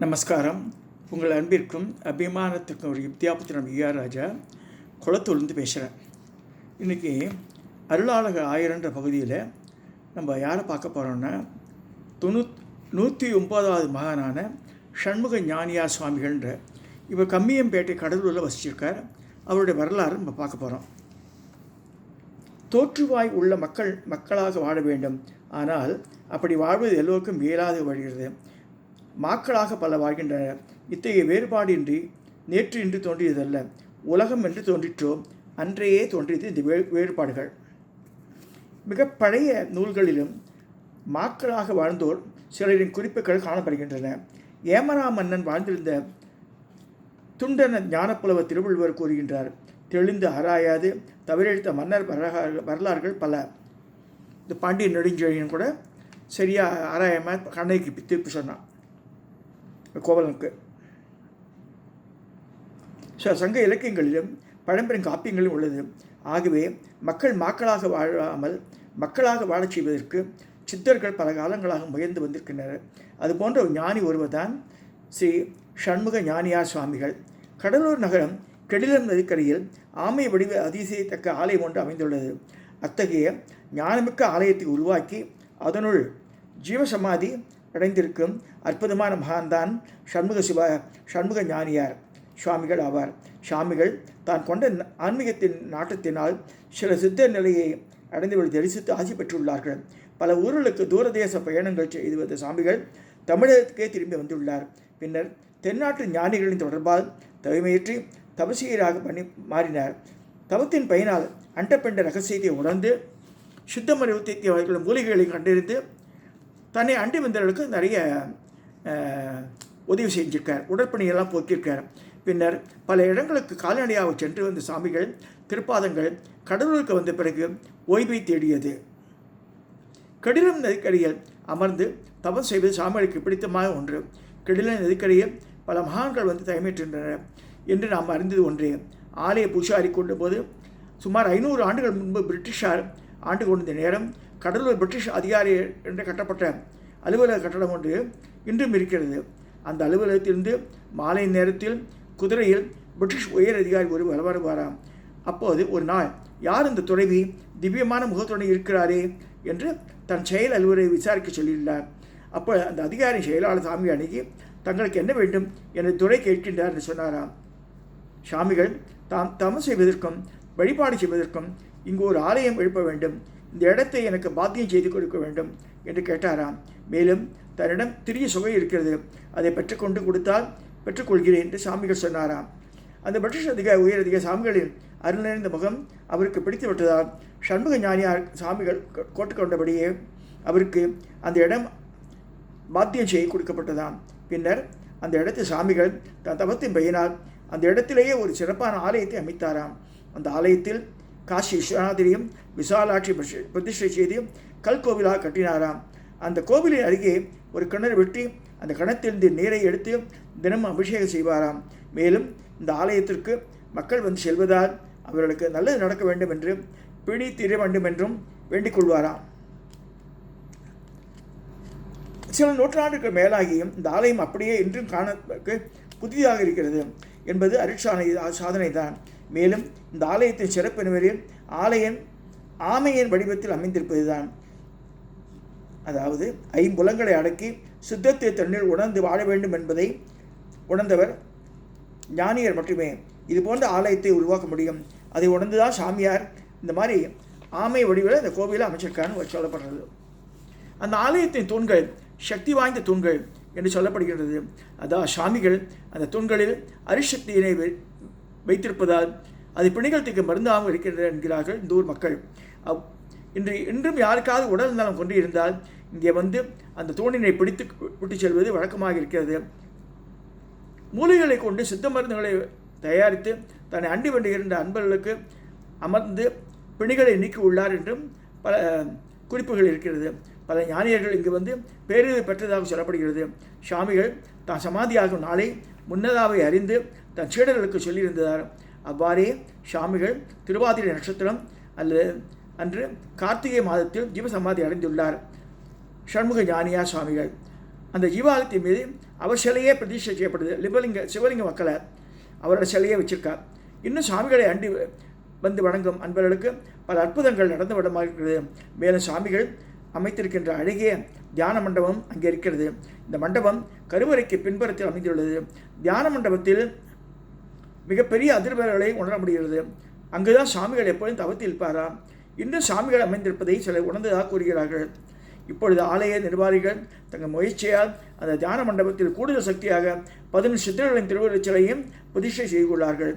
நமஸ்காரம். உங்கள் அன்பிற்கும் அபிமானத்திற்கும் ஒரு வித்யாபுத்திரம் ஈஆர் ராஜா குளத்தூர்லேருந்து பேசுகிறேன். இன்றைக்கி அருளாளக ஆயிரன்ற பகுதியில் நம்ம யாரை பார்க்க போகிறோன்னா 109வது மகானான ஷண்முக ஞானியார் சுவாமிகள்ன்ற இவர் கம்மியம்பேட்டை கடலூரில் வசிச்சிருக்கார். அவருடைய வரலாறு நம்ம பார்க்க போகிறோம். தோற்றுவாய் உள்ள மக்களாக வாழ வேண்டும். ஆனால் அப்படி வாழ்வது எல்லோருக்கும் இயலாது வருகிறது. மக்களாக பல வாழ்கின்றனர். இத்தகைய வேறுபாடின்றி நேற்று இன்று தோன்றியதல்ல, உலகம் என்று தோன்றிற்றோ அன்றையே தோன்றியது இந்த வேறுபாடுகள். மிக பழைய நூல்களிலும் மக்களாக வாழ்ந்தோர் சிலரின் குறிப்புகள் காணப்படுகின்றன. ஏமரா மன்னன் வாழ்ந்திருந்த துண்டன ஞானப்புலவ திருவள்ளுவர் கூறுகின்றார், தெளிந்து ஆராயாது தவறெடுத்த மன்னர் வரலாறுகள் பல. இந்த பாண்டிய நெடுஞ்செழியன் கூட சரியாக ஆராயாமல் கண்ணைக்கு தீர்ப்பு சொன்னான் கோவலனுக்கு. சங்க இலக்கியங்களிலும் பழம்பெரும் காப்பியங்களிலும் உள்ளது. ஆகவே மக்களாக வாழாமல் மக்களாக வாழச் செய்வதற்கு சித்தர்கள் பல காலங்களாக முயன்று வந்திருக்கின்றனர். அதுபோன்ற ஒரு ஞானி ஒருவர்தான் ஸ்ரீ ஷண்முக ஞானியார் சுவாமிகள். கடலூர் நகரம் கெடிலம் நதிக்கரையில் ஆமை வடிவ அதிசயத்தக்க ஆலயம் ஒன்று அமைந்துள்ளது. அத்தகைய ஞானமிக்க ஆலயத்தை உருவாக்கி அதனுள் ஜீவசமாதி அடைந்திருக்கும் அற்புதமான மகான்தான் ஷண்முக ஞானியார் சுவாமிகள் ஆவார். சுவாமிகள் தான் கொண்ட ஆன்மீகத்தின் நாட்டத்தினால் சில சித்த நிலையை அடைந்தவர்கள் தரிசித்து ஆசி பெற்றுள்ளார்கள். பல ஊர்களுக்கு தூரதேச பயணங்கள் செய்து வந்த சுவாமிகள் தமிழகத்துக்கே திரும்பி வந்துள்ளார். பின்னர் தென்னாட்டு ஞானிகளின் தொடர்பால் தவிமையற்றி தபசீராக மாறினார். தவத்தின் பயனால் அண்டப்பெண்ட ரகசியத்தை உணர்ந்து சுத்தமறிவுத்தை அவர்கள் மூலிகைகளை கண்டறிந்து தன்னை அண்டி வந்தவர்களுக்கு நிறைய உதவி செஞ்சிருக்கார். உடற்பணியெல்லாம் போக்கியிருக்கார். பின்னர் பல இடங்களுக்கு கால்நடையாக சென்று வந்த சாமிகள் திருப்பாதங்கள் கடலூருக்கு வந்த பிறகு ஓய்வை தேடியது. கெடிலம் நதிக்கரையில் அமர்ந்து தவம் செய்வது சாமிகளுக்கு பிடித்தமான ஒன்று. கெடிலம் நதிக்கரையில் பல மகான்கள் வந்து தயமேற்றின்றனர் என்று நாம் அறிந்தது ஒன்றே. ஆலய பூசாரி கொண்ட போது சுமார் 500 ஆண்டுகள் முன்பு பிரிட்டிஷார் ஆண்டு கொண்ட நேரம் கடலூர் பிரிட்டிஷ் அதிகாரி என்று கட்டப்பட்ட அலுவலக கட்டடம் ஒன்று இன்றும் இருக்கிறது. அந்த அலுவலகத்திலிருந்து மாலை நேரத்தில் குதிரையில் பிரிட்டிஷ் உயர் அதிகாரி ஒருவர் வருவாராம். அப்போது ஒரு நாள், யார் இந்த துறவி திவ்யமான முகத்துடன் இருக்கிறாரே என்று தன் செயல் அலுவலரை விசாரிக்க சொல்லியுள்ளார். அப்போ அந்த அதிகாரி செயலாளர் சாமி அணுகி தங்களுக்கு என்ன வேண்டும் என துறை கேட்கின்றார் என்று சொன்னாராம். சாமிகள் தாம் தமம் செய்வதற்கும் வழிபாடு செய்வதற்கும் இங்கு ஒரு ஆலயம் எழுப்ப வேண்டும், இந்த இடத்தை எனக்கு பாத்தியம் செய்து கொடுக்க வேண்டும் என்று கேட்டாராம். மேலும் தன்னிடம் திரிய சுகை இருக்கிறது, அதை பெற்றுக்கொண்டு கொடுத்தால் பெற்றுக்கொள்கிறேன் என்று சாமிகள் சொன்னாராம். அந்த பிரிட்டிஷ் உயர் அதிகாரி சாமிகளின் அருள் நிறைந்த முகம் அவருக்கு பிடித்து விட்டதால் ஷண்முக ஞானியார் சாமிகள் கோட்டுக்கொண்டபடியே அவருக்கு அந்த இடம் பாத்தியம் செய்ய கொடுக்கப்பட்டதாம். பின்னர் அந்த இடத்து சாமிகள் தன் தவத்தின் பயனால் அந்த இடத்திலேயே ஒரு சிறப்பான ஆலயத்தை அமைத்தாராம். அந்த ஆலயத்தில் காசி விஸ்வநாதரையும் விசாலாட்சி பிரதிஷ்டை செய்து கல்கோவிலாக கட்டினாராம். அந்த கோவிலின் அருகே ஒரு கிணறு வெட்டி அந்த கிணத்திலிருந்து நீரை எடுத்து தினமும் அபிஷேகம் செய்வாராம். மேலும் இந்த ஆலயத்திற்கு மக்கள் வந்து செல்வதால் அவர்களுக்கு நல்லது நடக்க வேண்டும் என்று பிடி தீர வேண்டும் என்றும் வேண்டிக் கொள்வாராம். சில நூற்றாண்டுகள் மேலாகியும் இந்த ஆலயம் அப்படியே இன்றும் காண புதிதாக இருக்கிறது என்பது சாதனை தான். மேலும் இந்த ஆலயத்தின் சிறப்பு நிலையில் ஆலயம் ஆமையின் வடிவத்தில் அமைந்திருப்பது தான். அதாவது 5 புலங்களை அடக்கி சுத்தத்தை தண்ணீர் உணர்ந்து வாழ வேண்டும் என்பதை உணர்ந்தவர் ஞானியர் மட்டுமே இது போன்ற ஆலயத்தை உருவாக்க முடியும். அதை உணர்ந்துதான் சாமியார் இந்த மாதிரி ஆமை வடிவில் இந்த கோவிலை அமைச்சிருக்கான்னு சொல்லப்படுறது. அந்த ஆலயத்தின் தூண்கள் சக்தி வாய்ந்த தூண்கள் என்று சொல்லப்படுகிறது. அதாவது சாமிகள் அந்த தூண்களில் அரிசக்தியினை வைத்திருப்பதால் அது பிணிகளுக்கு மருந்தாகவும் இருக்கின்றன என்கிறார்கள் இந்த ஊர் மக்கள். இன்றும் யாருக்காவது உடல் நலம் கொண்டு இருந்தால் இங்கே வந்து அந்த தூணினை பிடித்து விட்டு செல்வது வழக்கமாக இருக்கிறது. மூலிகைகளை கொண்டு சித்த மருந்துகளை தயாரித்து தன்னை அண்டி வண்டியிருந்த அன்பர்களுக்கு அமர்ந்து பிணிகளை நீக்கி உள்ளார் என்றும் பல குறிப்புகள் இருக்கிறது. பல ஞானியர்கள் இங்கு வந்து பேரறிவு பெற்றதாக சொல்லப்படுகிறது. சாமிகள் தான் சமாதியாகும் நாளை முன்னதாவை அறிந்து தன் சீடர்களுக்கு சொல்லியிருந்தார். அவ்வாறே சாமிகள் திருவாதிரை நட்சத்திரம் அன்று கார்த்திகை மாதத்தில் ஜீவசமாதி அடைந்துள்ளார் ஷண்முக ஞானியார் சுவாமிகள். அந்த ஜீவாலயத்தின் மீது அவர் சிலையே பிரதிஷ்டை செய்யப்படுது. சிவலிங்க மக்களை அவரோட சிலையை வச்சிருக்கார். இன்னும் சாமிகளை அண்டி வந்து வணங்கும் அன்பர்களுக்கு பல அற்புதங்கள் நடந்து விடமாக இருக்கிறது. மேலும் சாமிகள் அமைத்திருக்கின்ற அழகிய தியான மண்டபம் அங்கே இருக்கிறது. இந்த மண்டபம் கருவறைக்கு பின்புறத்தில் அமைந்துள்ளது. தியான மண்டபத்தில் மிகப்பெரிய அதிர்வுகளை உணர முடிகிறது. அங்குதான் சாமிகள் எப்பொழுதும் தவத்தில் இருப்பாராம். இன்னும் சாமிகள் அமைந்திருப்பதை சிலர் உணர்ந்ததாக கூறுகிறார்கள். இப்பொழுது ஆலய நிர்வாகிகள் தங்கள் முயற்சியால் அந்த தியான மண்டபத்தில் கூடுதல் சக்தியாக 11 சித்தர்களின் திருவுருவச் சிலையும் பிரதிஷ்டை செய்துள்ளார்கள்.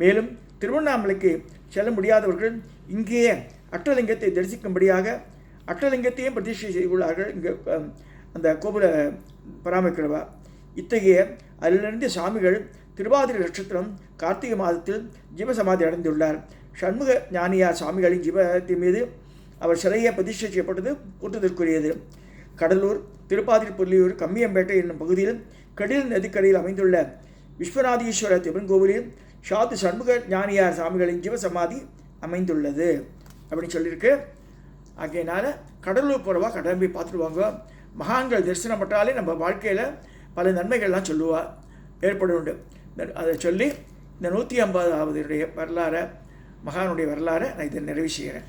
மேலும் திருவண்ணாமலைக்கு செல்ல முடியாதவர்கள் இங்கேயே அட்டலிங்கத்தை தரிசிக்கும்படியாக அட்டலிங்கத்தையும் பிரதிஷ்டை செய்துள்ளார்கள். இங்கே அந்த கோபுர பராமரிக்கிறவா. இத்தகைய அதிலிருந்து சாமிகள் திருவாதிரை நட்சத்திரம் கார்த்திகை மாதத்தில் ஜீவசமாதி அடைந்துள்ளார். சண்முக ஞானியார் சாமிகளின் ஜீவத்தின் மீது அவர் சிலையை பிரதிஷ்டை செய்யப்பட்டது போற்றுதற்குரியது. கடலூர், திருப்பாதிரி புள்ளியூர், கம்மியம்பேட்டை என்னும் பகுதியில் கடில் நதிக்கரையில் அமைந்துள்ள விஸ்வநாதீஸ்வர சிவன் கோவிலில் சாத்து சண்முக ஞானியார் சாமிகளின் ஜீவசமாதி அமைந்துள்ளது அப்படின்னு சொல்லியிருக்கு. ஆகையினால கடலூர் போகிறவா கடம்பி பார்த்துடுவாங்க. மகான்கள் தரிசனம் பட்டாலே நம்ம வாழ்க்கையில் பல நன்மைகள்லாம் ஏற்பட உண்டு. அதை சொல்லி இந்த 150வது வரலாறை மகானுடைய வரலாறை நான் இதை நிறைவு செய்கிறேன்.